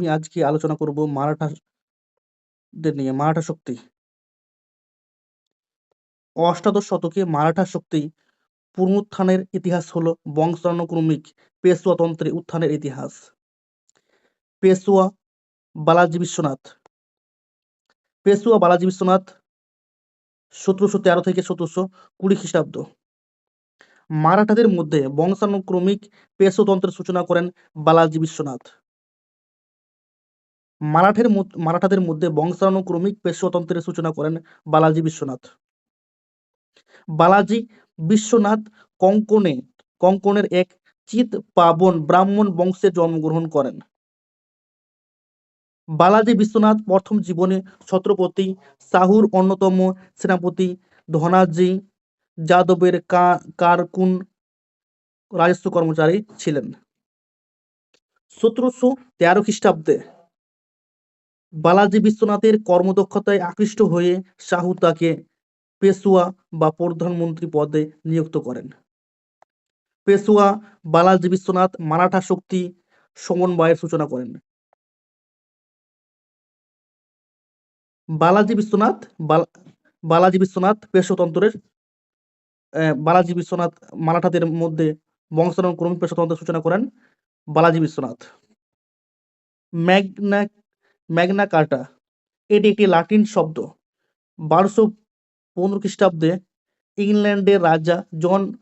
আমি আজকে আলোচনা করব মারাঠাদের নিয়ে। মারাঠা শক্তি। অষ্টাদশ শতকে মারাঠা শক্তি পুনরুত্থানের ইতিহাস হল বংশানুক্রমিক পেশওয়াতন্ত্রের উত্থানের ইতিহাস। পেশওয়া বালাজি বিশ্বনাথ। পেশওয়া বালাজি বিশ্বনাথ 1713 থেকে 1720 খ্রিস্টাব্দ। মারাঠাদের মধ্যে বংশানুক্রমিক পেশওতন্ত্রের সূচনা করেন বালাজি বিশ্বনাথ। মারাঠাদের মধ্যে বংশানুক্রমিক পেশওয়াতন্ত্রের সূচনা করেন বালাজি বিশ্বনাথ। বালাজি বিশ্বনাথ কঙ্কণের এক চিৎ-পাবন ব্রাহ্মণ বংশে জন্মগ্রহণ করেন। বালাজি বিশ্বনাথ প্রথম জীবনে ছত্রপতি শাহুর অন্যতম সেনাপতি ধনাজি যাদবের কারকুন রাজস্ব কর্মচারী ছিলেন। 1713 খ্রিস্টাব্দে বালাজি বিশ্বনাথের কর্মদক্ষতায় আকৃষ্ট হয়ে শাহু তাকে পেশওয়া বা প্রধানমন্ত্রী পদে নিযুক্ত করেন। পেশওয়া বালাজি বিশ্বনাথ মারাঠা শক্তি সমন্বয়ের সূচনা করেন। বালাজি বিশ্বনাথ পেশওতন্ত্রের বালাজি বিশ্বনাথ মারাঠাদের মধ্যে বংশানুক্রমিক পেশওতন্ত্রের সূচনা করেন বালাজি বিশ্বনাথ। ম্যাগনা কার্টা এটি একটি লাতিন শব্দ। 1215 খ্রিস্টাব্দে ইংল্যান্ডের রাজা জন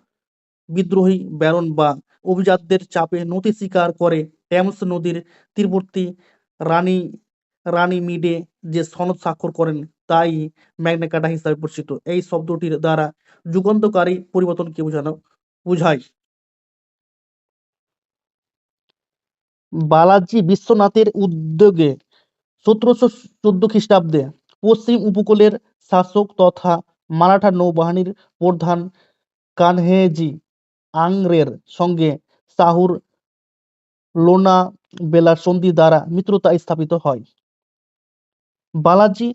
বিদ্রোহী ব্যারন বা অভিজাতদের চাপে নথি স্বীকার করে টেমস নদীর তীরবর্তী রানীমিডে যে সনদ স্বাক্ষর করেন তাই ম্যাগনা কার্টা হিসাবে পরিচিত। এই শব্দটির দ্বারা যুগান্তকারী পরিবর্তনকে বোঝায়। বালাজি বিশ্বনাথের উদ্যোগে 1714 খ্রিস্টাব্দে পশ্চিম উপকূলের শাসক তথা মারাঠা নৌবাহিনীর প্রধান কানহেজি আংরের সঙ্গে শাহুর লোনাবেলার সন্ধি দ্বারা মিত্রতা স্থাপিত হয়। বালাজি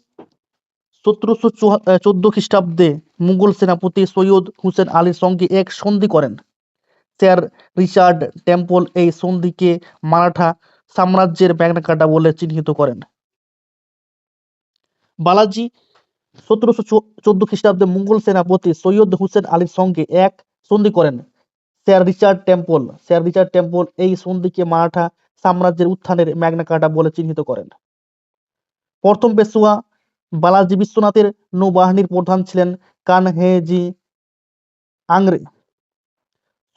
1714 খ্রিস্টাব্দে মুঘল সেনাপতি সৈয়দ হুসেন আলীর সঙ্গে এক সন্ধি করেন। স্যার রিচার্ড টেম্পল এই সন্ধিকে মারাঠা সাম্রাজ্যের ম্যাগনা কার্টা বলে চিহ্নিত করেন। বালাজি 1714 খ্রিস্টাব্দে মুঘল সেনাপতি সৈয়দ হুসেন আলীর সঙ্গে এক সন্ধি করেন। স্যার রিচার্ড টেম্পল এই সন্ধিকে মারাঠা সাম্রাজ্যের উত্থানের ম্যাগনা কার্টা বলে চিহ্নিত করেন। প্রথম পেশওয়া বালাজি বিশ্বনাথের নৌবাহিনীর প্রধান ছিলেন কানহেজি আংরে।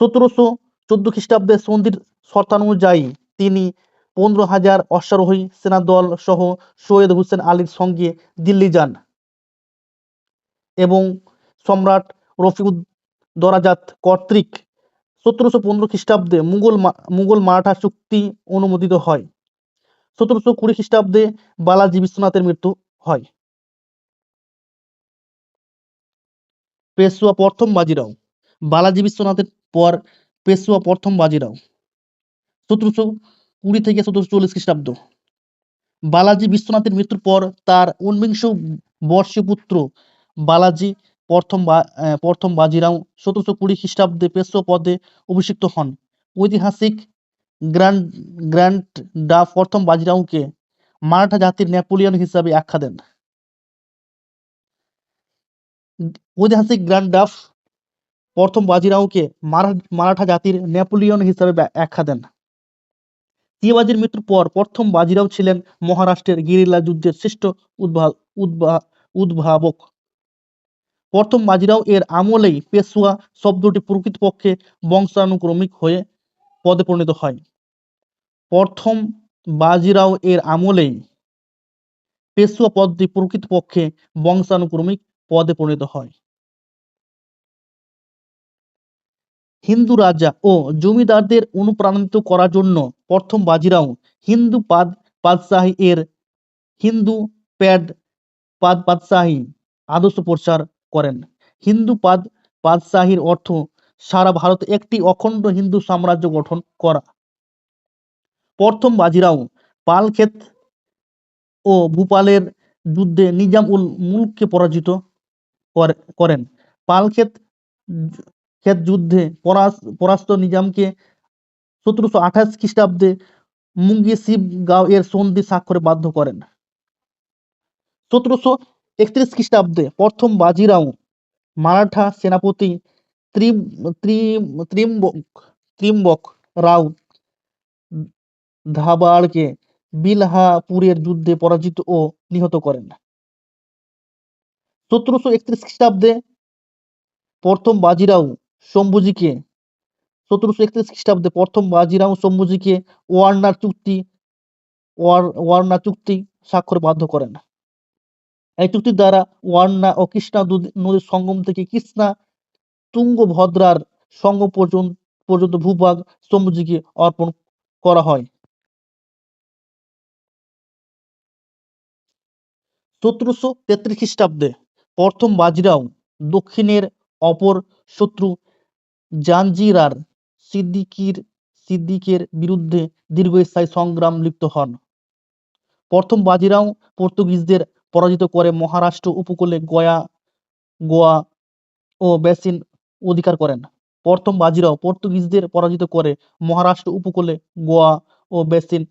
1714 খ্রিস্টাব্দে সন্ধির শর্তানুযায়ী তিনি 15,000 অশ্বারোহী সেনাদল সহ সৈয়দ হুসেন আলীর সঙ্গে দিল্লি যান এবং সম্রাট রফিউদ্দরাজাত কর্তৃক 1715 খ্রিস্টাব্দে মুঘল মারাঠা চুক্তি অনুমোদিত হয়। 1720 খ্রিস্টাব্দে বালাজি বিশ্বনাথের মৃত্যু হয়। পেশওয়া প্রথম বাজিরাও। বালাজি বিশ্বনাথের পর পেশওয়া প্রথম বাজিরাও 1720 থেকে 1740 খ্রিস্টাব্দ। বালাজি বিশ্বনাথের মৃত্যুর পর তার ঊনবিংশ বর্ষীয় পুত্র বালাজি প্রথম বাজিরাও 1720 খ্রিস্টাব্দে পেশওয়া পদে অভিষিক্ত হন। ঐতিহাসিক গ্র্যান্ড ডাফ প্রথম বাজিরাওকে মারাঠা জাতির নেপোলিয়ন হিসাবে আখ্যা দেন। ঐতিহাসিক গ্র্যান্ড ডাফ প্রথম বাজিরাওকে মারাঠা জাতির নেপোলিয়ন হিসাবে আখ্যা দেন। শিবাজির মৃত্যুর পর প্রথম বাজিরাও ছিলেন মহারাষ্ট্রের গেরিলা যুদ্ধের শ্রেষ্ঠ উদ্ভাবক। প্রথম বাজিরাও এর আমলেই পেশওয়া শব্দটি প্রকৃতপক্ষে বংশানুক্রমিক হয়ে পদে পরিণত হয়। প্রথম বাজিরাও এর আমলেই পেশওয়া পদটি প্রকৃতপক্ষে বংশানুক্রমিক পদে পরিণত হয়। হিন্দু রাজা ও জমিদারদের অনুপ্রাণিত করার জন্য প্রথম বাজিরাও হিন্দু পাদশাহী এর হিন্দু পাদশাহী আদর্শ প্রচার করেন। হিন্দু পাদশাহীর অর্থ সারা ভারতে একটি অখণ্ড হিন্দু সাম্রাজ্য গঠন করা। প্রথম বাজিরাও পালক্ষেত ও ভূপালের যুদ্ধে নিজাম উল মুলককে পরাজিত করেন। পালক্ষেত যুদ্ধে পরাস্ত নিজামকে 1728 খ্রিস্টাব্দে মুঙ্গিসিপগাঁও এর সন্ধি স্বাক্ষরে বাধ্য করেন। 1731 খ্রিস্টাব্দে প্রথম বাজিরাও মারাঠা সেনাপতি ত্রিম্বক রাও ধাবাড়কে বিলহাপুরের যুদ্ধে পরাজিত ও নিহত করেন। 1731 খ্রিস্টাব্দে প্রথম বাজিরাও শম্ভুজিকে 1731 খ্রিস্টাব্দে প্রথম বাজিরাও শম্ভুজিকে ওয়ার্না চুক্তি স্বাক্ষরে বাধ্য করেন। এই চুক্তির দ্বারা ওয়ার্না ও কৃষ্ণা নদীর সঙ্গম থেকে কৃষ্ণা তুঙ্গভদ্রার সঙ্গম পর্যন্ত ভূভাগ শম্ভুজিকে অর্পণ করা হয়। 1733 খ্রিস্টাব্দে প্রথম বাজিরাও দক্ষিণের অপর শত্রু জাঞ্জিরার সিদ্দিকের বিরুদ্ধে দীর্ঘস্থায়ী সংগ্রাম লিপ্ত হন। প্রথম বাজিরাও পর্তুগিজদের পরাজিত করে মহারাষ্ট্র উপকূলে গোয়া ও বেসিন অধিকার করেন। প্রথম বাজিরাও পর্তুগিজদের পরাজিত করে মহারাষ্ট্র উপকূলে গোয়া ও বেসিন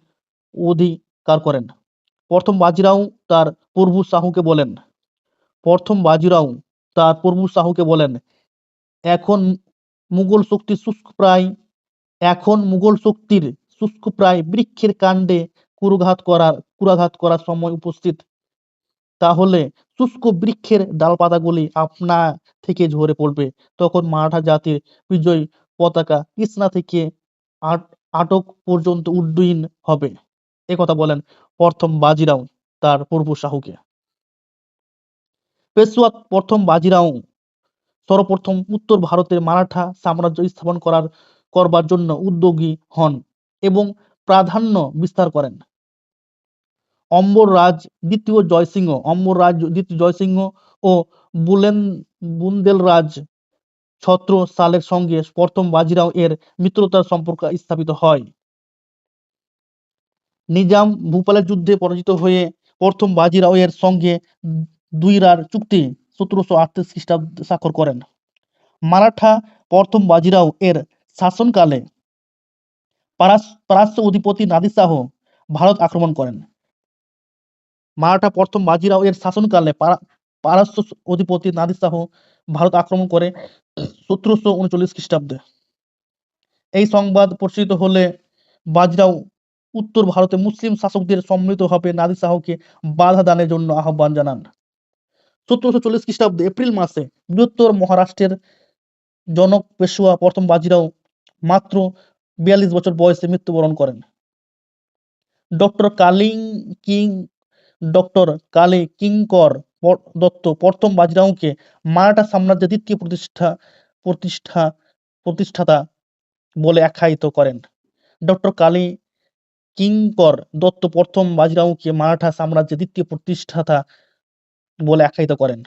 অধিকার করেন। প্রথম বাজিরাও তার প্রভু শাহুকে বলেন, এখন মুঘল শক্তির শুষ্কপ্রায় বৃক্ষের কাণ্ডে কুরাঘাত করার সময় উপস্থিত। তাহলে শুষ্ক বৃক্ষের ডালপাতাগুলি আপনা থেকে ঝরে পড়বে। তখন মারাঠা জাতির বিজয়ী পতাকা কৃষ্ণা থেকে আটক পর্যন্ত উড্ডীন হবে। একথা বলেন প্রথম বাজিরাও তার প্রভু শাহুকে। পেশওয়া প্রথম বাজিরাও সর্বপ্রথম উত্তর ভারতের মারাঠা সাম্রাজ্য স্থাপন করবার জন্য উদ্যোগী হন এবং প্রাধান্য বিস্তার করেন। অম্বররাজ দ্বিতীয় জয়সিংহ ও বুন্দেলরাজ ছত্র সালের সঙ্গে প্রথম বাজিরাও এর মিত্রতার সম্পর্ক স্থাপিত হয়। নিজাম ভূপালের যুদ্ধে পরাজিত হয়ে প্রথম বাজিরাও এর সঙ্গে দুইরার চুক্তি 1738 খ্রিস্টাব্দে স্বাক্ষর করেন। মারাঠা প্রথম বাজিরাও এর শাসনকালে পারস্য অধিপতি নাদির শাহ ভারত আক্রমণ করেন। মারাঠা প্রথম বাজিরাও এর শাসনকালে পারস্য অধিপতি নাদির শাহ ভারত আক্রমণ করে 1739 খ্রিস্টাব্দে। এই সংবাদ প্রচারিত হলে বাজিরাও উত্তর ভারতে মুসলিম শাসকদের সম্মিলিতভাবে নাদির শাহকে বাধা দানের জন্য আহ্বান জানান। 1740 খ্রিস্টাব্দে এপ্রিল মাসে বৃহত্তর মহারাষ্ট্রের জনক পেশওয়া প্রথম বাজিরাও মাত্র 42 বছর বয়সে মৃত্যুবরণ করেন। ডক্টর কালী কিঙ্কর দত্ত প্রথম বাজিরাওকে মারাঠা সাম্রাজ্যের দ্বিতীয় প্রতিষ্ঠাতা বলে আখ্যায়িত করেন। ডক্টর কালী কিঙ্কর দত্ত প্রথম বাজিরাওকে মারাঠা সাম্রাজ্যের দ্বিতীয় প্রতিষ্ঠাতা বলে আখ্যায়িত করেন।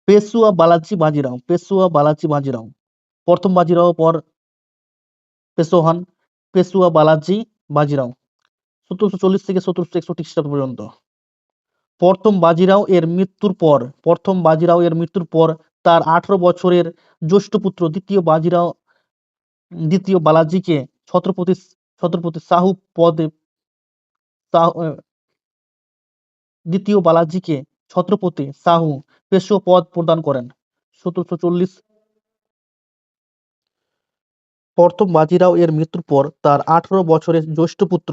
পেশওয়া বালাজি বাজিরাও প্রথম বাজিরাও পর পেশওয়া বালাজি বাজিরাও 1740 থেকে 1761 খ্রিস্টাব্দ পর্যন্ত। প্রথম বাজিরাও এর মৃত্যুর পর তার 18 বছরের জ্যেষ্ঠ পুত্র দ্বিতীয় বালাজিকে ছত্রপতি শাহু পেশওয়া পদ প্রদান করেন। 1740 প্রথম বাজিরাও এর মৃত্যুর পর তার 18 বছরের জ্যেষ্ঠ পুত্র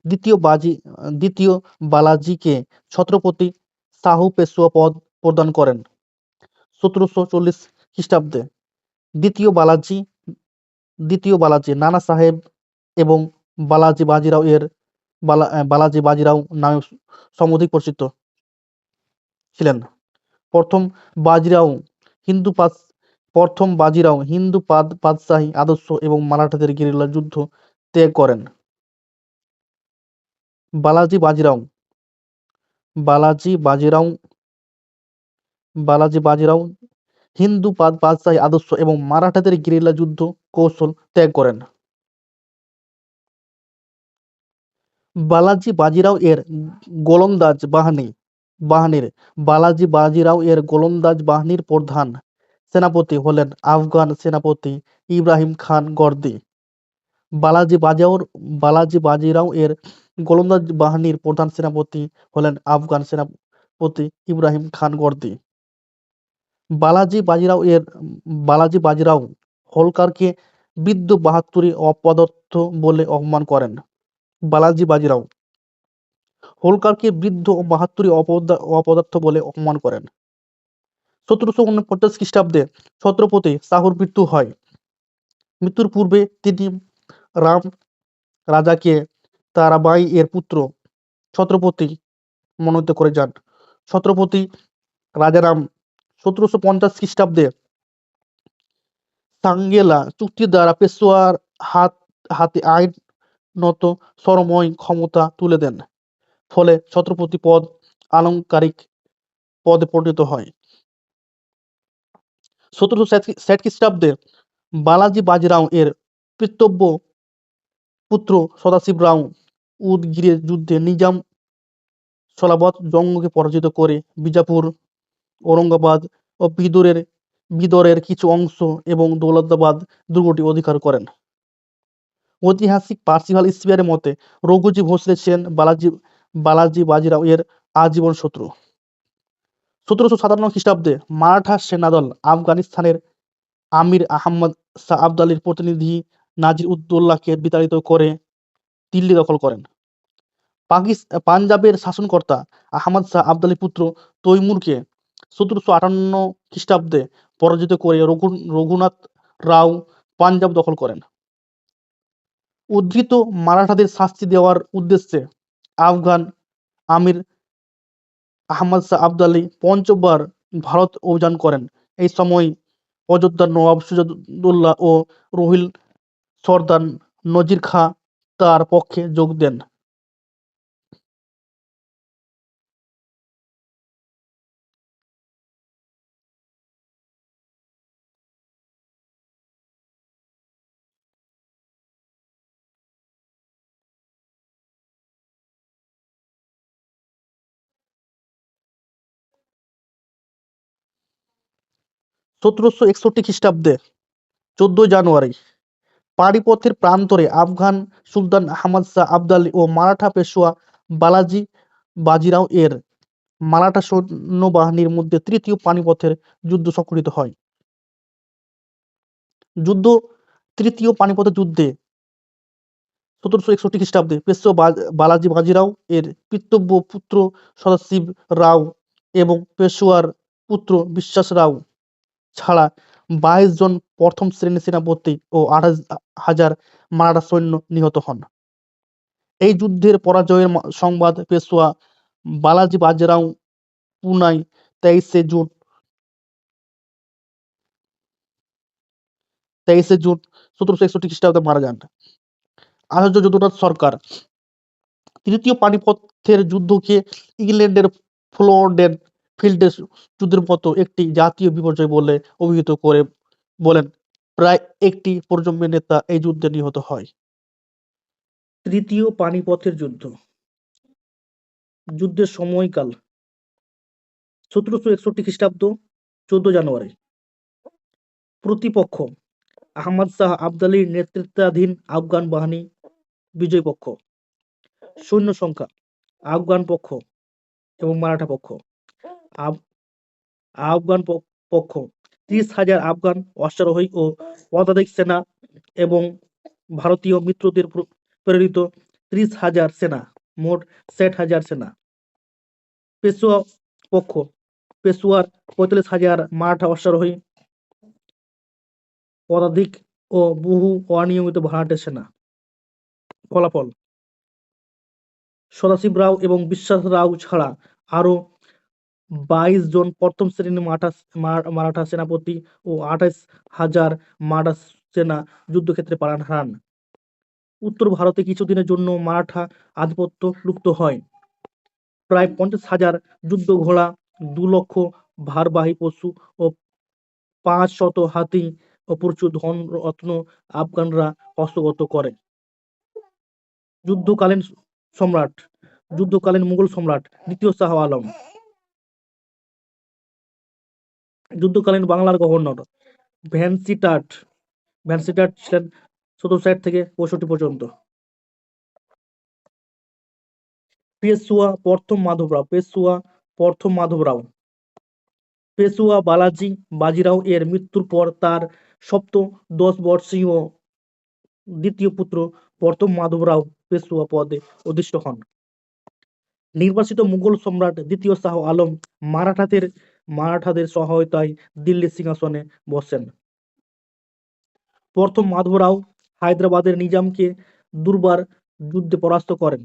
দ্বিতীয় বালাজিকে ছত্রপতি শাহু পেশওয়া পদ প্রদান করেন। 1740 খ্রিস্টাব্দে দ্বিতীয় বালাজি নানা সাহেব এবং বালাজি বাজিরাও নামে সমধিক পরিচিত ছিলেন। প্রথম বাজিরাও হিন্দু পাদশাহী আদর্শ এবং মারাঠাদের গেরিলা যুদ্ধ ত্যাগ করেন। বালাজি বাজিরাও হিন্দু পাদশাহী আদর্শ এবং মারাঠাদের গেরিলা যুদ্ধ কৌশল ত্যাগ করেন। বালাজি বাজিরাও এর গোলন্দাজ বাহিনীর প্রধান সেনাপতি হলেন আফগান সেনাপতি ইব্রাহিম খান গর্দি। বালাজি বাজিরাও এর গোলন্দাজ বাহিনীর প্রধান সেনাপতি হলেন আফগান সেনাপতি ইব্রাহিম খান গর্দি। বালাজি বাজিরাও হোলকারকে বৃদ্ধ বাহাদুরি অপদার্থ বলে অপমান করেন। বালাজি বাজিরাও হোলকারকে বৃদ্ধ ও বাহাদুরি অপদার্থ বলে অপমান করেন। 1749 খ্রিস্টাব্দে ছত্রপতি শাহুর মৃত্যু হয়। মৃত্যুর পূর্বে তিনি রাম রাজাকে তারাবাই এর পুত্র ছত্রপতি মনোনীত করে যান। ছত্রপতি রাজারাম 1750 খ্রিস্টাব্দে সাঙ্গেলা চুক্তি দ্বারা পেশোয়ার হাতে আইনত সরময় ক্ষমতা তুলে দেন। ফলে ছত্রপতি পদ আলংকারিক পদে পরিণত হয়। 1760 খ্রিস্টাব্দে বালাজি বাজিরাও এর পিতৃব্য পুত্র সদাশিবরাও উদগিরের যুদ্ধে নিজাম সলাবত জঙ্গকে পরাজিত করে বিজাপুর, ঔরঙ্গাবাদ ও বিদরের কিছু অংশ এবং দৌলতাবাদ দুর্গটি অধিকার করেন। ঐতিহাসিক পার্সিভাল স্পিয়ারের মতে রঘুজি ভোসলে ছিলেন বালাজি বাজিরাও এর আজীবন শত্রু। 1757 খ্রিস্টাব্দে মারাঠা সেনাদল আফগানিস্তানের আমির আহমদ শাহ আবদালির প্রতিনিধি নাজির উদ্দৌলাকে বিতাড়িত করে দিল্লি দখল করেন। পাঞ্জাবের শাসনকর্তা আহমদ শাহ আবদালির পুত্র তৈমুরকে 1758 খ্রিস্টাব্দে পরাজিত করে রঘুনাথ রাও পাঞ্জাব দখল করেন। উদ্ধৃত মারাঠাদের শাস্তি দেওয়ার উদ্দেশ্যে আফগান আমির আহমদ শাহ আবদালি পঞ্চমবার ভারত অভিযান করেন। এই সময় অযোধ্যার নবাব সিরাজউদ্দৌলা ও রোহিল সর্দার নজির খাঁ তার পক্ষে যোগ দেন। সতেরোশো 61 খ্রিস্টাব্দে 14 জানুয়ারি পানিপথের প্রান্তরে আফগান সুলতান আহমদ শাহ আবদালি ও মারাঠা পেশোয়া বালাজি বাজিরাও এর মারাঠা সৈন্যবাহিনীর মধ্যে তৃতীয় পানিপথের যুদ্ধ সংঘটিত হয়। তৃতীয় পানিপথের যুদ্ধে 1761 খ্রিস্টাব্দে পেশোয়া বালাজি বাজিরাও এর পিতৃব্য পুত্র সদাশিব রাও এবং পেশোয়ার পুত্র বিশ্বাস রাও ছাড়া 22 জন প্রথম শ্রেণীর সেনাপতি ও 28,000 মারাঠা সৈন্য নিহত হন। এই যুদ্ধের পরাজয়ের সংবাদ পেশোয়া বালাজি বাজিরাও পুনায় 23শে জুন 1761 খ্রিস্টাব্দে মারা যান। আচার্য যদুনাথ সরকার তৃতীয় পানিপথের যুদ্ধকে ইংল্যান্ডের ফ্লোডেন ফিল্ডের যুদ্ধের মতো একটি জাতীয় বিপর্যয় বলে অভিহিত করে বলেন, প্রায় একটি প্রজন্মের নেতা এই যুদ্ধে নিহত হয়। তৃতীয় পানিপথের যুদ্ধ। যুদ্ধের সময়কাল 1761 খ্রিস্টাব্দ 14 জানুয়ারি। প্রতিপক্ষ আহমদ শাহ আবদালির নেতৃত্বাধীন আফগান বাহিনী বিজয়ী পক্ষ। সৈন্য সংখ্যা আফগান পক্ষ এবং মারাঠা পক্ষ। আফগান পক্ষ 30,000 আফগান অশ্বারোহী ও পদাতিক সেনা এবং ভারতীয় মিত্রদের প্রেরিত 30,000 সেনা, মোট 60,000 সেনা। পেশোয়া পক্ষ পেশোয়ার 45,000 মারাঠা অশ্বারোহী, পদাতিক ও বহু অনিয়মিত ভাড়াটে সেনা। ফলাফল সদাশিব রাও এবং বিশ্বাস রাও ছাড়া আরো 22 জন প্রথম শ্রেণীর মারাঠা সেনাপতি ও 28,000 মারাঠা সেনা যুদ্ধক্ষেত্রে প্রাণ হারান। উত্তর ভারতে কিছুদিনের জন্য মারাঠা আধিপত্য লুপ্ত হয়। প্রায় 50,000 যুদ্ধ ঘোড়া, 2 লক্ষ ভারবাহী পশু ও 500 হাতি ও প্রচুর ধন রত্ন আফগানরা হস্তগত করে। যুদ্ধকালীন মুঘল সম্রাট দ্বিতীয় শাহ আলম যুদ্ধকালীন বাংলার গভর্নর ভ্যানসিটাট ভ্যানসিটাট ছিলেন ১৭৬০ থেকে ৬৫ পর্যন্ত। পেশুয়া প্রথম মাধবরাও পেশুয়া বালাজি বাজিরাও এর মৃত্যুর পর তার সপ্তদশবর্ষীয় দ্বিতীয় পুত্র প্রথম মাধবরাও পেশুয়া পদে অধিষ্ঠিত হন। নির্বাসিত মুঘল সম্রাট দ্বিতীয় শাহ আলম মারাঠাদের সহায়তায় দিল্লির সিংহাসনে বসেন। প্রথম মাধবরাও হায়দ্রাবাদের নিজামকে দুর্বার যুদ্ধে পরাস্ত করেন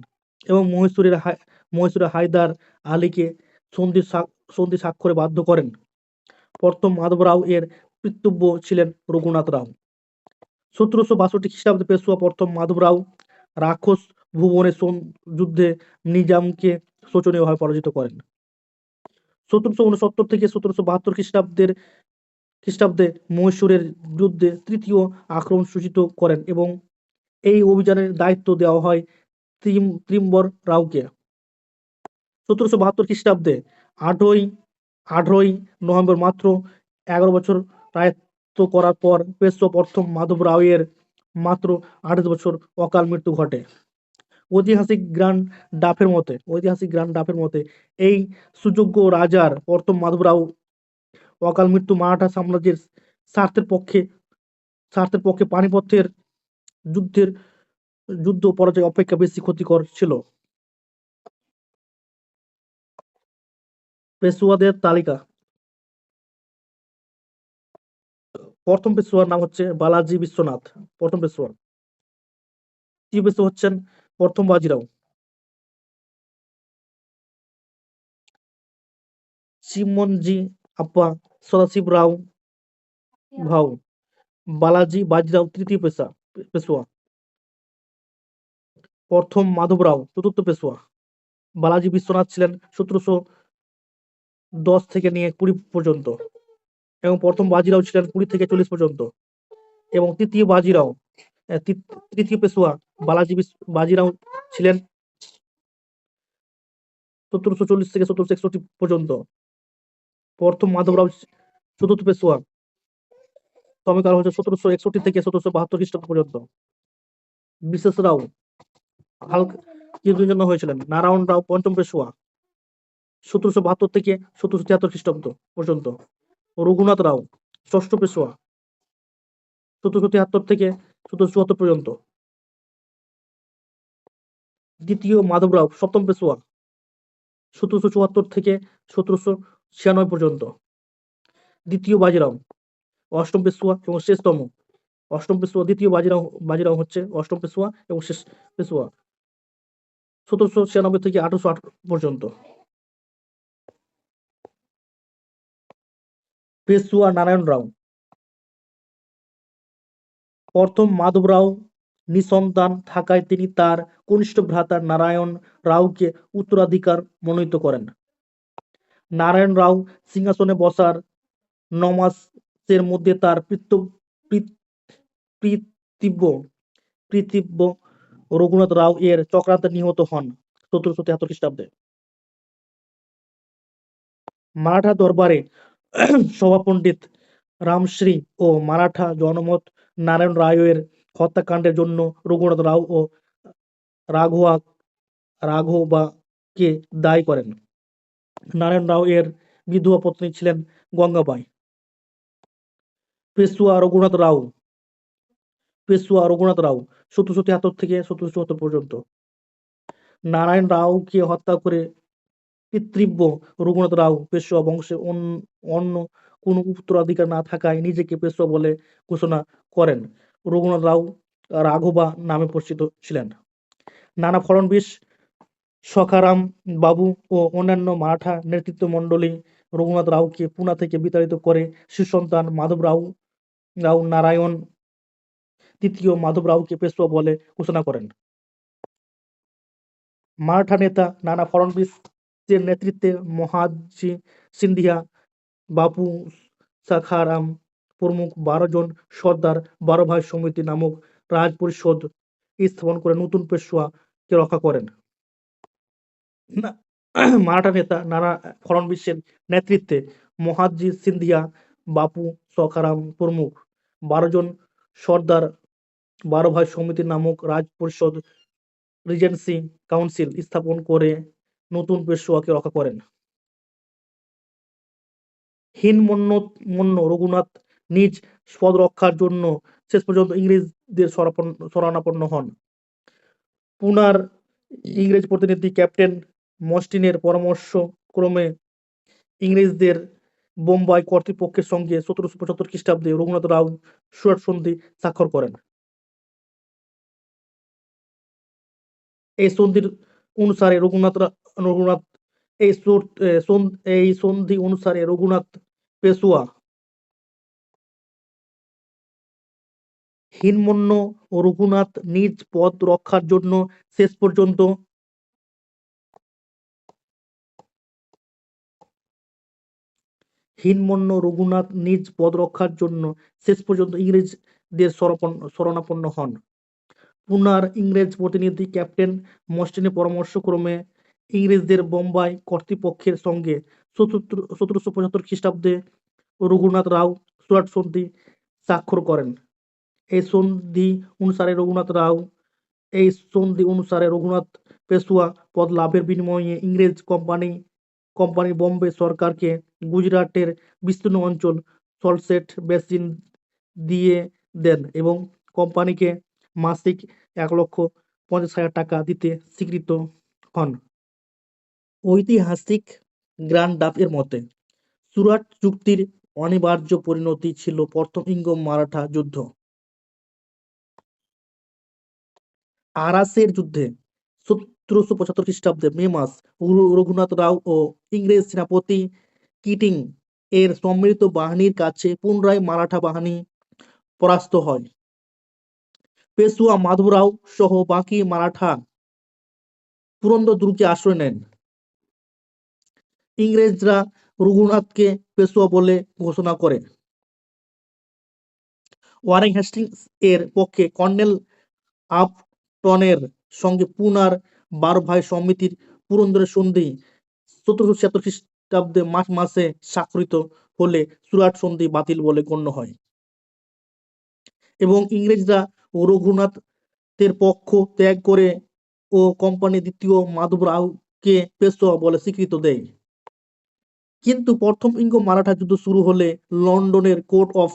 এবং মহীশূরে হায়দার আলীকে সন্ধি স্বাক্ষরে বাধ্য করেন। প্রথম মাধবরাও এর পিতৃব্য ছিলেন রঘুনাথ রাও। ১৭৬২ খ্রিস্টাব্দে পেশুয়া প্রথম মাধবরাও রাক্ষস ভুবনের যুদ্ধে নিজামকে শোচনীয়ভাবে পরাজিত করেন। ১৭৬৯ থেকে ১৭৭২ খ্রিস্টাব্দে মহীশূরের বিরুদ্ধে তৃতীয় আক্রমণ সূচিত করেন এবং এই অভিযানের দায়িত্ব দেওয়া হয় ত্রিম্বর রাওকে। ১৭৭২ খ্রিস্টাব্দে ৮ই নভেম্বর মাত্র ১১ বছর রাজত্ব করার পর পেশুয়া প্রথম মাধব রাও এর মাত্র ২৮ বছর অকাল মৃত্যু ঘটে। ঐতিহাসিক গ্র্যান্ড ডাফের মতে এই সুযোগ্য রাজার প্রথম মাধব রাও অকাল মৃত্যু মারাঠা সাম্রাজ্যের স্বার্থের পক্ষে পানিপথের যুদ্ধ পরাজয় অপেক্ষা বেশি ক্ষতিকর ছিল। পেশুয়াদের তালিকা। প্রথম পেশুয়ার নাম হচ্ছে বালাজি বিশ্বনাথ, প্রথম পেশুয়া। দ্বিতীয় পেশুয়া হচ্ছেন প্রথম বাজিরাও। চিমনজি আপ্পা সদাশিব রাও ভাউ। বালাজি বাজিরাও তৃতীয় পেশুয়া। প্রথম মাধব রাও চতুর্থ পেশুয়া। বালাজি বিশ্বনাথ ছিলেন ১৭১০ থেকে নিয়ে ২০ পর্যন্ত এবং প্রথম বাজিরাও ছিলেন ২০ থেকে ৪০ পর্যন্ত এবং তৃতীয় পেশুয়া বাজিরাও ছিলেন ১৭৪০ থেকে ১৭৬১ পর্যন্ত। প্রথম মাধবরাও চতুর্থ পেশুয়া, সময়কাল হচ্ছে ১৭৬১ থেকে ১৭৭২ খ্রিস্টাব্দ পর্যন্ত। বিশেষ রাও হালকা কিছুদিনের জন্য হয়েছিলেন। নারায়ণ রাও পঞ্চম পেশুয়া, ১৭৭২ থেকে ১৭৭৩ খ্রিস্টাব্দ পর্যন্ত। রঘুনাথ রাও ষষ্ঠ পেশুয়া, ১৭৭৩ থেকে ১৭৭৪ পর্যন্ত। দ্বিতীয় মাধবরাও সপ্তম পেশুয়া, ১৭৭৪ থেকে ১৭৯৬ পর্যন্ত। দ্বিতীয় বাজিরাও অষ্টম পেশুয়া এবং শেষতম। অষ্টম পেশুয়া দ্বিতীয় বাজিরাও হচ্ছে অষ্টম পেশুয়া এবং শেষ পেশুয়া ১৭৯৬ থেকে ১৮০৮ পর্যন্ত। পেশুয়া নারায়ণ রাও। প্রথম মাধবরাও নিঃসন্তান থাকায় তিনি তার কনিষ্ঠ ভ্রাতা নারায়ণ রাওকে উত্তরাধিকার মনোনীত করেন। নারায়ণ রাও সিংহাসনে বসার ৯ মাসের মধ্যে তার পিতৃব্য রঘুনাথ রাও এর চক্রান্তে নিহত হন ১৭৭৩ খ্রিস্টাব্দে। মারাঠা দরবারে সভা পণ্ডিত রামশ্রী ও মারাঠা জনমত নারায়ণ রায়ের হত্যাকাণ্ডের জন্য রঘুনাথ রাও ও রাঘবাকে দায়ী করেন। নারায়ণ রাও এর বিধবা পত্নী ছিলেন গঙ্গাবাই। পেশুয়া রঘুনাথ রাও ১৭৭৩ থেকে ১৭৭৪ পর্যন্ত। নারায়ণ রাওকে হত্যা করে পিতৃব্য রঘুনাথ রাও পেশুয়া বংশে অন্য কোনো উত্তরাধিকার না থাকায় নিজেকে পেশুয়া বলে ঘোষণা করেন। রঘুনাথ রাও রাঘবা নামে পরিচিত ছিলেন। নানা ফড়নবিস, সখারাম বাবু ও অন্যান্য মারাঠা নেতৃত্বমণ্ডলী রঘুনাথ রাওকে পুনা থেকে বিতাড়িত করে শিশুসন্তান মাধব রাও নারায়ণ তৃতীয় মাধব রাওকে পেশুয়া বলে ঘোষণা করেন। মারাঠা নেতা নানা ফড়নবিসের নেতৃত্বে মহাদজি সিন্ধিয়া, বাপু সাখারাম প্রমুখ ১২ জন সর্দার ১২ ভাই সমিতি নামক রাজ পরিষদ স্থাপন করে নতুন পেশুয়াকে রক্ষা করেন। মারাঠা নেতা নানা ফড়নবিসের নেতৃত্বে মহাদজি সিন্ধিয়া, বাপু সখারাম প্রমুখ 12 জন সর্দার 12 ভাই সমিতি নামক রাজ পরিষদ রিজেন্সি কাউন্সিল স্থাপন করে নতুন পেশোয়াকে রক্ষা করেন। হীনমন্য রঘুনাথ নিজ পদ রক্ষার জন্য শেষ পর্যন্ত ইংরেজদের শরণাপন্ন হন। পুনার ইংরেজ প্রতিনিধি ক্যাপ্টেন মস্টিনের পরামর্শক্রমে ইংরেজদের বোম্বাই কর্তৃপক্ষের সঙ্গে 1775 খ্রিস্টাব্দে রঘুনাথ রাও সুরাট সন্ধি স্বাক্ষর করেন। এই সন্ধির অনুসারে এই সন্ধি অনুসারে রঘুনাথ পেশোয়া হীনমন্য রঘুনাথ নিজ পদ রক্ষার জন্য শেষ পর্যন্ত ইংরেজদের শরণাপন্ন হন। পুনার ইংরেজ প্রতিনিধি ক্যাপ্টেন মস্টিনের পরামর্শক্রমে ইংরেজদের বোম্বাই কর্তৃপক্ষের সঙ্গে 1775 খ্রিস্টাব্দে রঘুনাথ রাও সুরাট সন্ধি স্বাক্ষর করেন। এই সন্ধি অনুসারে রঘুনাথ পেশোয়া পদ লাভের বিনিময়ে ইংরেজ কোম্পানি বোম্বে সরকারকে গুজরাটের বিস্তীর্ণ অঞ্চল সল্টলেক বেসিন দিয়ে দেন এবং কোম্পানিকে মাসিক 1,50,000 টাকা দিতে স্বীকৃত হন। ঐতিহাসিক গ্র্যান্ড ডাফ-এর মতে সুরাট চুক্তির অনিবার্য পরিণতি ছিল প্রথম ইঙ্গ-মারাঠা যুদ্ধ। আরাসের যুদ্ধে 1775 খ্রিস্টাব্দে মে মাস রঘুনাথ রাও ও ইংরেজ সেনাপতি কিটিং এর সম্মিলিত বাহিনীর কাছে পুনরায় মারাঠা বাহিনী পরাস্ত হয়। পেশোয়া মাধবরাও সহ বাকি মারাঠা পুরন্দর দুর্গে আশ্রয় নেন। ইংরেজরা রঘুনাথকে পেশোয়া বলে ঘোষণা করে। ওয়ারেন হেস্টিংস এর পক্ষে কর্নেল আপটনের সঙ্গে পুনার 12 ভাই সমিতির পুরন্দরের সন্ধি 1776 খ্রিস্টাব্দে মার্চ মাসে স্বাক্ষরিত হলে সুরাট সন্ধি বাতিল বলে গণ্য হয় এবং ইংরেজরা রঘুনাথের পক্ষ ত্যাগ করে ও কোম্পানি দ্বিতীয় মাধবরাওকে পেশোয়া বলে স্বীকৃতি দেয়। কিন্তু প্রথম ইঙ্গ-মারাঠা যুদ্ধ শুরু হলে লন্ডনের কোর্ট অফ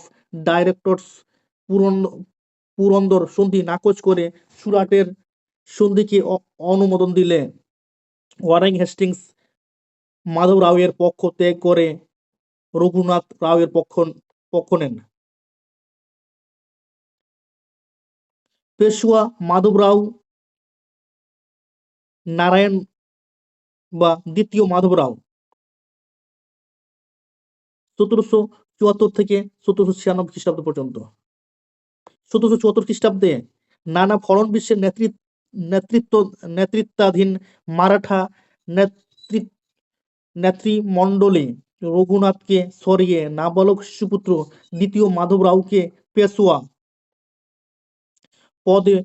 ডাইরেক্টরস পুরন্দর সন্ধি নাকচ করে সুরাটের সন্ধিকে অনুমোদন দিলে ওয়ারেন হেস্টিংস মাধব রাওয়ের পক্ষ ত্যাগ করে রঘুনাথ রাওয়ের পক্ষ নেন। পেশোয়া মাধবরাও নারায়ণ বা দ্বিতীয় মাধবরাও 1774 থেকে 1796 খ্রিস্টাব্দ পর্যন্ত। 1774 খ্রিস্টাব্দে নানা ফড়নবিশের নেতৃত্বাধীন মারাঠা নেতৃমণ্ডলী রঘুনাথকে সরিয়ে নাবালক শিশুপুত্র দ্বিতীয় মাধব রাওকে পেশোয়া পদে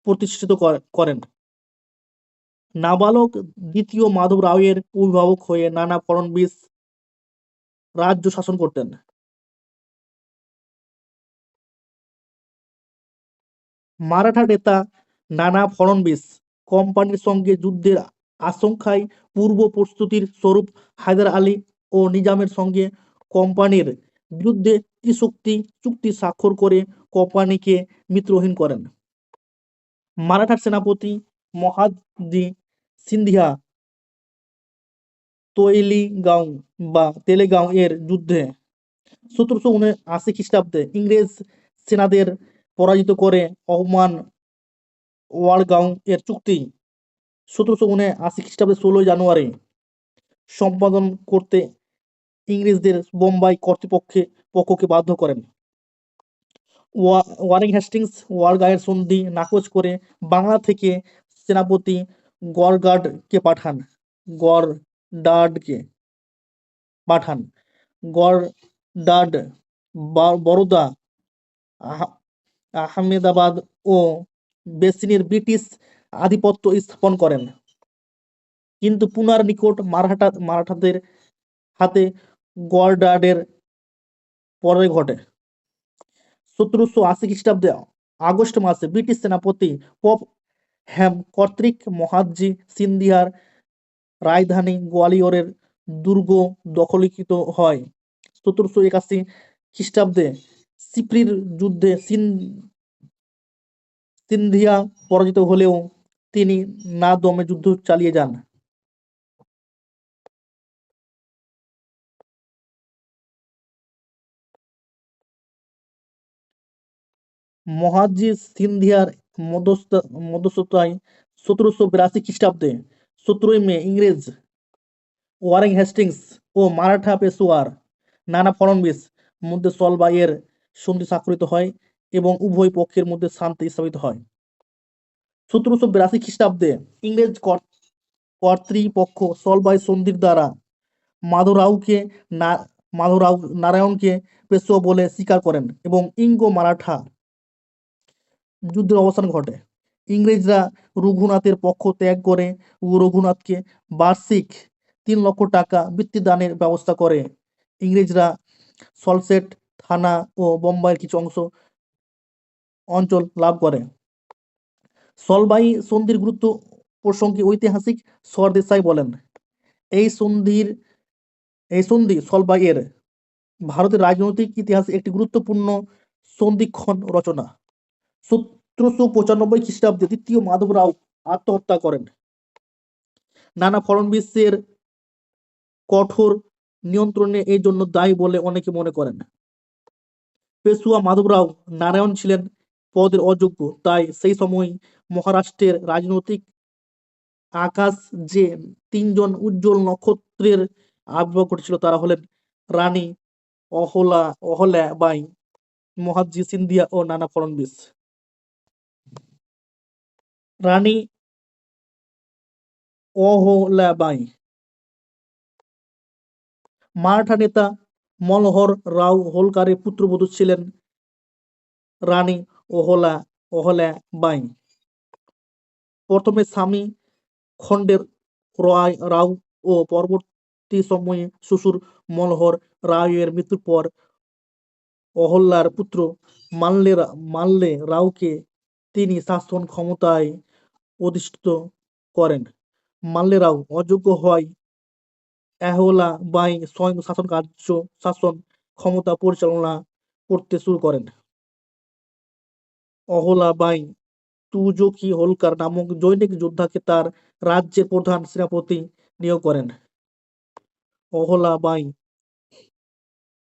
প্রতিষ্ঠিত করেন। নাবালক দ্বিতীয় মাধব রাওয়ের অভিভাবক হয়ে নানা ফড়নবিশ রাজ্য শাসন করতেন। মারাঠা নেতা নানা ফড়নবিশ কোম্পানির সঙ্গে যুদ্ধের আশঙ্কায় পূর্ব প্রস্তুতির স্বরূপ হায়দার আলী ও নিজামের সঙ্গে কোম্পানির বিরুদ্ধে ত্রিশক্তি চুক্তি স্বাক্ষর করে কোম্পানিকে মিত্রহীন করেন। মারাঠার সেনাপতি মহাদজি সিন্ধিয়া তেলেগাঁও এর যুদ্ধে 1779 খ্রিস্টাব্দে ইংরেজ সেনাদের পরাজিত করে অহমান ওয়ারগাঁও এর চুক্তি 1779 খ্রিস্টাব্দে 16 জানুয়ারি সম্পাদন করতে ইংরেজদের বোম্বাই কর্তৃপক্ষকে বাধ্য করেন। ওয়ারেন হেস্টিংস ওয়ারগাঁয়ের সন্ধি নাকচ করে বাংলা থেকে সেনাপতি গড়গাডকে পাঠান। গড়ডাড বরোদা, আহমেদাবাদ ও বেসিনের ব্রিটিশ আধিপত্য স্থাপন করেন, কিন্তু পুনার নিকট মারাঠাদের হাতে গডার্ডের পরে ঘটে। 1780 খ্রিস্টাব্দে আগস্ট মাসে ব্রিটিশ সেনাপতি পপ হ্যাম কর্তৃক মহাদজি সিন্ধিয়ার রাজধানী গোয়ালিয়রের দুর্গ দখলীকৃত হয়। 1781 খ্রিস্টাব্দে সিপ্রির যুদ্ধে সিন্ধিয়া পরাজিত হলেও তিনি না দমে যুদ্ধ চালিয়ে যান। মহাদজি সিন্ধিয়ার মধ্যস্থতায় 1782 খ্রিস্টাব্দে 17 মে ইংরেজ ওয়ারেন হেস্টিংস ও মারাঠা পেশোয়ার নানা ফড়নবিস মধ্যে সলবাইয়ের সন্ধি স্বাক্ষরিত হয় এবং উভয় পক্ষের মধ্যে শান্তি স্থাপিত হয়। 1782 খ্রিস্টাব্দে ইংরেজ কর্তৃপক্ষ সলবাই সন্ধির দ্বারা মাধবরাও নারায়ণকে পেশোয়া বলে স্বীকার করেন এবং ইঙ্গো মারাঠা যুদ্ধের অবসান ঘটে। ইংরেজরা রঘুনাথের পক্ষ ত্যাগ করে রঘুনাথকে বার্ষিক 3 লক্ষ টাকা বৃত্তিদানের ব্যবস্থা করে। ইংরেজরা সলসেট থানা ও বোম্বাইয়ের কিছু অঞ্চল লাভ করে। সলবাই সন্ধির গুরুত্ব প্রসঙ্গে ঐতিহাসিক সরদেশাই বলেন, এই সন্ধি সলবাইয়ের ভারতের রাজনৈতিক ইতিহাসে একটি গুরুত্বপূর্ণ সন্ধিক্ষণ রচনা। 1795 খ্রিস্টাব্দে দ্বিতীয় মাধবরাও আত্মহত্যা করেন। নানা ফড়নবিসের কঠোর নিয়ন্ত্রণে এই জন্য দায়ী বলে অনেকে মনে করেন। পেশোয়া মাধবরাও নারায়ণ ছিলেন পদের অযোগ্য, তাই সেই সময় মহারাষ্ট্রের রাজনৈতিক আকাশ যে 3 জন উজ্জ্বল নক্ষত্রের আবির্ভাব ঘটেছিল তারা হলেন রানী অহল্যাবাই, মহাদজি সিন্ধিয়া ও নানা ফড়নবিস। রানী অহল্যাবাই মারাঠা নেতা মনোহর রাও হোলকারের পুত্রবধূ ছিলেন রানী অহল্যাবাই। প্রথমে স্বামী খণ্ডের রাও ও পরবর্তী সময়ে শ্বশুর মনোহর রাওয়ের মৃত্যুর পর অহল্যার পুত্র মাল্লে রাওকে তিনি শাসন ক্ষমতায় অধিষ্ঠিত করেন। মাল্লে রাও অযোগ্য হওয়ায় অহল্যাবাই স্বয়ং শাসন ক্ষমতা পরিচালনা করতে শুরু করেন। অহল্যাবাই তুজোকি হোলকার নামক জৈনিক যোদ্ধাকে তার রাজ্যের প্রধান সেনাপতি নিয়োগ করেন। অহল্যাবাই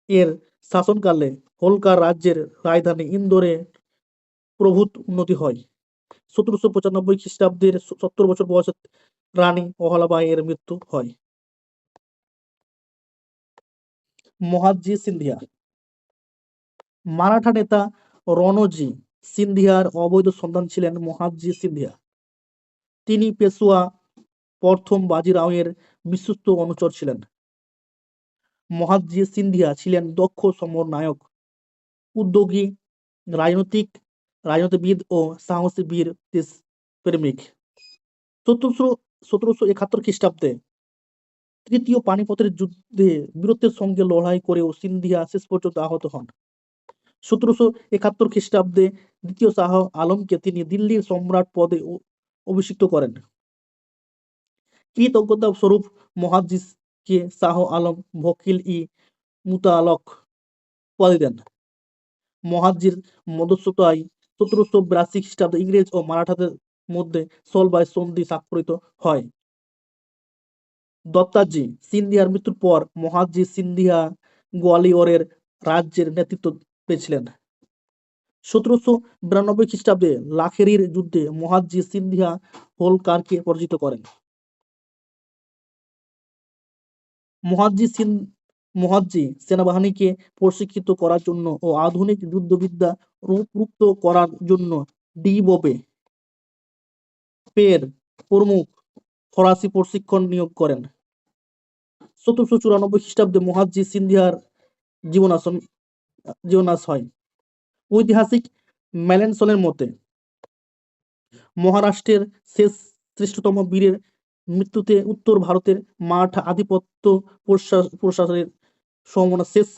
এর শাসনকালে হোলকার রাজ্যের রাজধানী ইন্দোরে প্রভূত উন্নতি হয়। 1795 খ্রিস্টাব্দের 70 বছর বয়সে রানী অহল্যাবাই এর মৃত্যু হয়। মহাদজি সিন্ধিয়া মারাঠা নেতা রণজি সিন্ধিয়ার অবৈধ সন্তান ছিলেন মহাদজি সিন্ধিয়া। তিনি পেশোয়া প্রথম বাজিরাওয়ের বিশ্বস্ত অনুচর ছিলেন। মহাদজি সিন্ধিয়া ছিলেন দক্ষ সমরনায়ক, উদ্যোগী, রাজনীতিবিদ ও সাহসী বীর দেশপ্রেমিক। 1771 খ্রিস্টাব্দে তৃতীয় পানিপথের যুদ্ধে বীরত্বের সঙ্গে লড়াই করেও সিন্ধিয়া শেষ পর্যন্ত আহত হন। 1771 খ্রিস্টাব্দে দ্বিতীয় শাহ আলমকে তিনি দিল্লির সম্রাট পদে অভিষিক্ত করেন। কৃতজ্ঞতা স্বরূপ মহাদজিকে শাহ আলম মুতালক উপাধি দেন। মহাদজির মধ্যস্থতায় 1782 খ্রিস্টাব্দে ইংরেজ ও মারাঠাদের মধ্যে সলবাই সন্ধি স্বাক্ষরিত হয়। দত্তাজি সিন্ধিয়ার মৃত্যুর পর মহাদজি সিন্ধিয়া গোয়ালিয়রের রাজ্যের নেতৃত্ব পেয়েছিলেন। 1792 খ্রিস্টাব্দে লাখেরির যুদ্ধে মহাদজি সিন্ধিয়া হোলকারকে পরাজিত করেন। মহাদজি সেনাবাহিনীকে প্রশিক্ষিত করার জন্য ও আধুনিক যুদ্ধবিদ্যা রূপযুক্ত করার জন্য পের প্রমুখ ফরাসি প্রশিক্ষণ নিয়োগ করেন। 1794 খ্রিস্টাব্দে মহাদজি সিন্ধিয়ার জীবনাশ হয়। ঐতিহাসিক মেলেনসনের মতে মহারাষ্ট্রের শেষ শ্রেষ্ঠতম বীরের মৃত্যুতে উত্তর ভারতের মারাঠা আধিপত্য প্রসারের সম্ভাবনা শেষ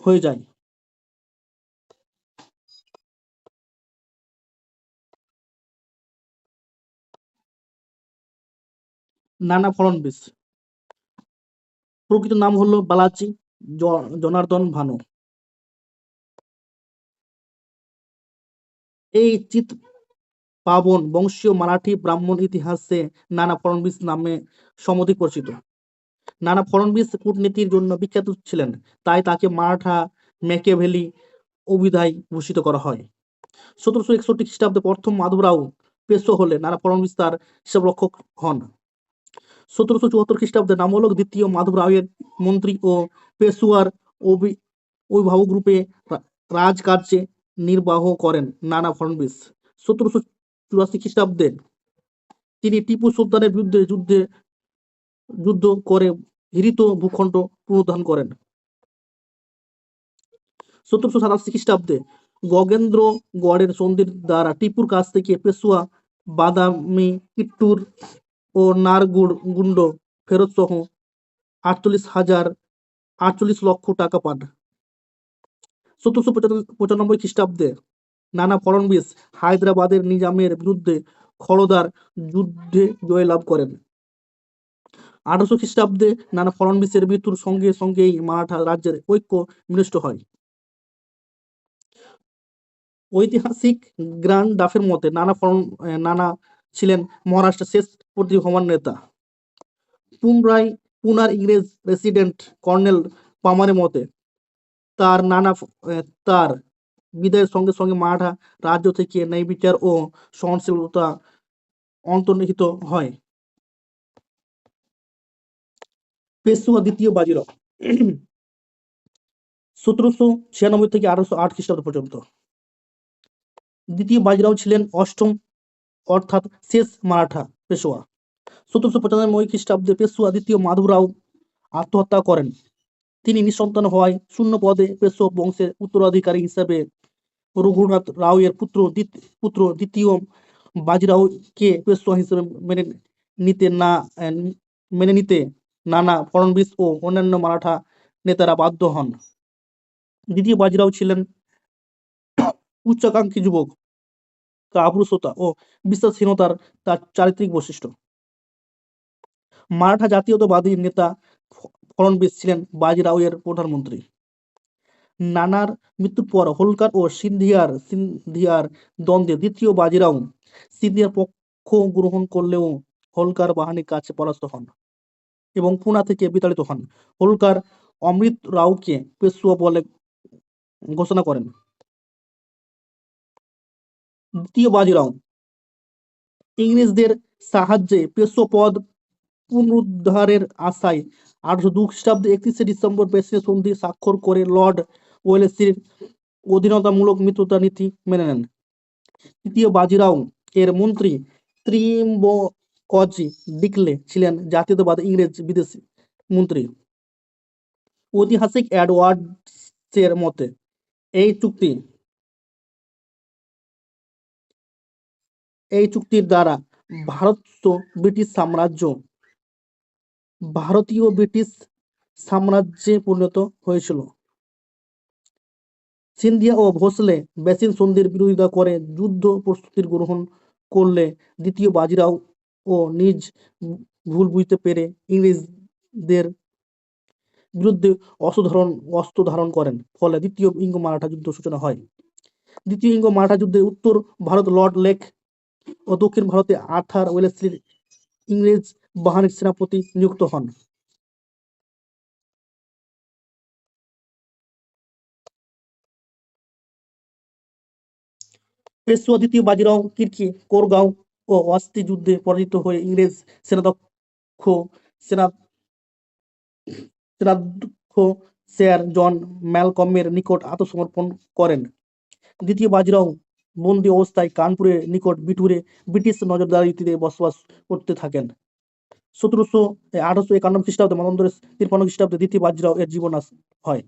হয়ে যায়। নানা ফড়নবিস, প্রকৃত নাম হলো বালাজি জনার্দন ভানু। এই চিৎ পাবন বংশীয় মারাঠি ব্রাহ্মণ ইতিহাসে নানা ফড়নবিস নামে সমধিক পরিচিত। নানা ফড়নবিস কূটনীতির জন্য বিখ্যাত ছিলেন, তাই তাকে মারাঠা ম্যাকিয়াভেলি অভিধায় ভূষিত করা হয়। 1761 খ্রিস্টাব্দে প্রথম মাধবরাও পেশওয়া হলে নানা ফড়নবিস তার হিসাবরক্ষক হন। 1774 খ্রিস্টাব্দে নামলক দ্বিতীয় মাধব রায়ের মন্ত্রী ও পেশওয়ার অভিভাবক রূপে রাজকার্যে নির্বাহ করেন নানা ফড়নবিস। 1784 খ্রিস্টাব্দে তিনি টিপু সুলতানের বিরুদ্ধে যুদ্ধ করে হিরিত ভূখণ্ড পুনরুদ্ধার করেন। 1787 খ্রিস্টাব্দে গগেন্দ্রগড়ের সন্ধির দ্বারা টিপুর কাছ থেকে পেশওয়া বাদামি, কিট্টুর ও নারগুন্ড ফেরত সহ 48 লক্ষ টাকা পান। 1795 খ্রিস্টাব্দে নানা ফড়নবিস হায়দ্রাবাদের নিজামের বিরুদ্ধে খড়দার যুদ্ধে জয়লাভ করেন। 1800 খ্রিস্টাব্দে নানা ফড়নবিসের মৃত্যুর সঙ্গে সঙ্গেই মারাঠা রাজ্যের ঐক্য বিনষ্ট হয়। ঐতিহাসিক গ্র্যান্ড ডাফের মতে নানা ছিলেন মহারাষ্ট্রের শেষ প্রতিভাবান নেতা। পুনার ইংরেজ রেসিডেন্ট কর্নেল পামারের মতে তার বিদায়ের সঙ্গে সঙ্গে মারাঠা রাজ্য থেকে ন্যায়বিচার ও সহনশীলতা অন্তর্নিহিত হয়। পেশওয়া দ্বিতীয় বাজিরাও 1796 থেকে 1808 খ্রিস্টাব্দ পর্যন্ত। দ্বিতীয় বাজিরাও ছিলেন অষ্টম অর্থাৎ শেষ মারাঠা পেশওয়া। 1795 খ্রিস্টাব্দে পেশওয়া দ্বিতীয় মাধবরাও আত্মহত্যা করেন। তিনি নিঃসন্তান হওয়ায় শূন্য পদে পেশওয়া বংশের উত্তরাধিকারী হিসেবে রঘুনাথ রাও-এর পুত্র দ্বিতীয় বাজিরাওকে পেশওয়া হিসেবে মেনে নিতে নানা ফড়নবিস ও অন্যান্য মারাঠা নেতারা বাধ্য হন। দ্বিতীয় বাজিরাও ছিলেন উচ্চাকাঙ্ক্ষী যুবক, কাপুরুষতা ও বিশ্বাসহীনতার তার চারিত্রিক বৈশিষ্ট্য। মারাঠা জাতীয়তাবাদী নেতা ফড়নবিস ছিলেন বাজিরাও-এর প্রধানমন্ত্রী। নানার মৃত্যুর পর হোলকার ও সিন্ধিয়ার দ্বন্দ্বে দ্বিতীয় বাজিরাও সিন্ধিয়ার পক্ষ গ্রহণ করলেও হোলকার বাহিনীর কাছে পরাস্ত হন এবং পুনা থেকে বিতাড়িত হন। হোলকার অমৃত রাওকে পেশওয়া বলে ঘোষণা করেন। দ্বিতীয় বাজিরাও ইংরেজদের সাহায্যে পেশওয়া পদ পুনরুদ্ধারের আশায় 1802 খ্রিস্টাব্দে 31শে ডিসেম্বর প্রেসিডেন্ট সন্ধি স্বাক্ষর করে লর্ড ওয়েলেসলির অধীনতামূলক মিত্রতা নীতি মেনে নেন। তৃতীয় বাজিরাও এর মন্ত্রী ত্রিম্বকজি ডিকলে ছিলেন জাতীয়তাবাদী ইংরেজ বিদেশী মন্ত্রী। ঐতিহাসিক এডওয়ার্ডসের মতে এই চুক্তির দ্বারা ভারতীয় ব্রিটিশ সাম্রাজ্যে পরিণত হয়েছিল। সিন্ধিয়া ও ভোসলে বেসিন সন্ধির বিরোধিতা করে যুদ্ধ প্রস্তুতি গ্রহণ করলে দ্বিতীয় বাজিরাও ও নিজ ভুল বুঝতে পেরে ইংরেজদের বিরুদ্ধে অস্ত্র ধারণ করেন। ফলে দ্বিতীয় ইঙ্গো মারাঠা যুদ্ধ সূচনা হয়। দ্বিতীয় ইঙ্গো মারাঠা যুদ্ধে উত্তর ভারত লর্ড লেক ও দক্ষিণ ভারতে আর্থার ওয়েলেসলি ইংরেজ বাহিনীর সেনাপতি নিযুক্ত হন। পেশওয়া দ্বিতীয় বাজিরাও কিরকি, কোরগাঁও ও ওয়াস্তি যুদ্ধে পরাজিত হয়ে ইংরেজ সেনাধ্যক্ষ স্যার জন ম্যালকমের নিকট আত্মসমর্পণ করেন। দ্বিতীয় বাজিরাও বন্দী অবস্থায় কানপুরের নিকট বিঠুরে ব্রিটিশ নজরদারিতে বসবাস করতে থাকেন। 1851 খ্রিস্টাব্দে মতান্তরে 53 খ্রিস্টাব্দে দ্বিতীয় বাজিরাও এর জীবনাশ হয়।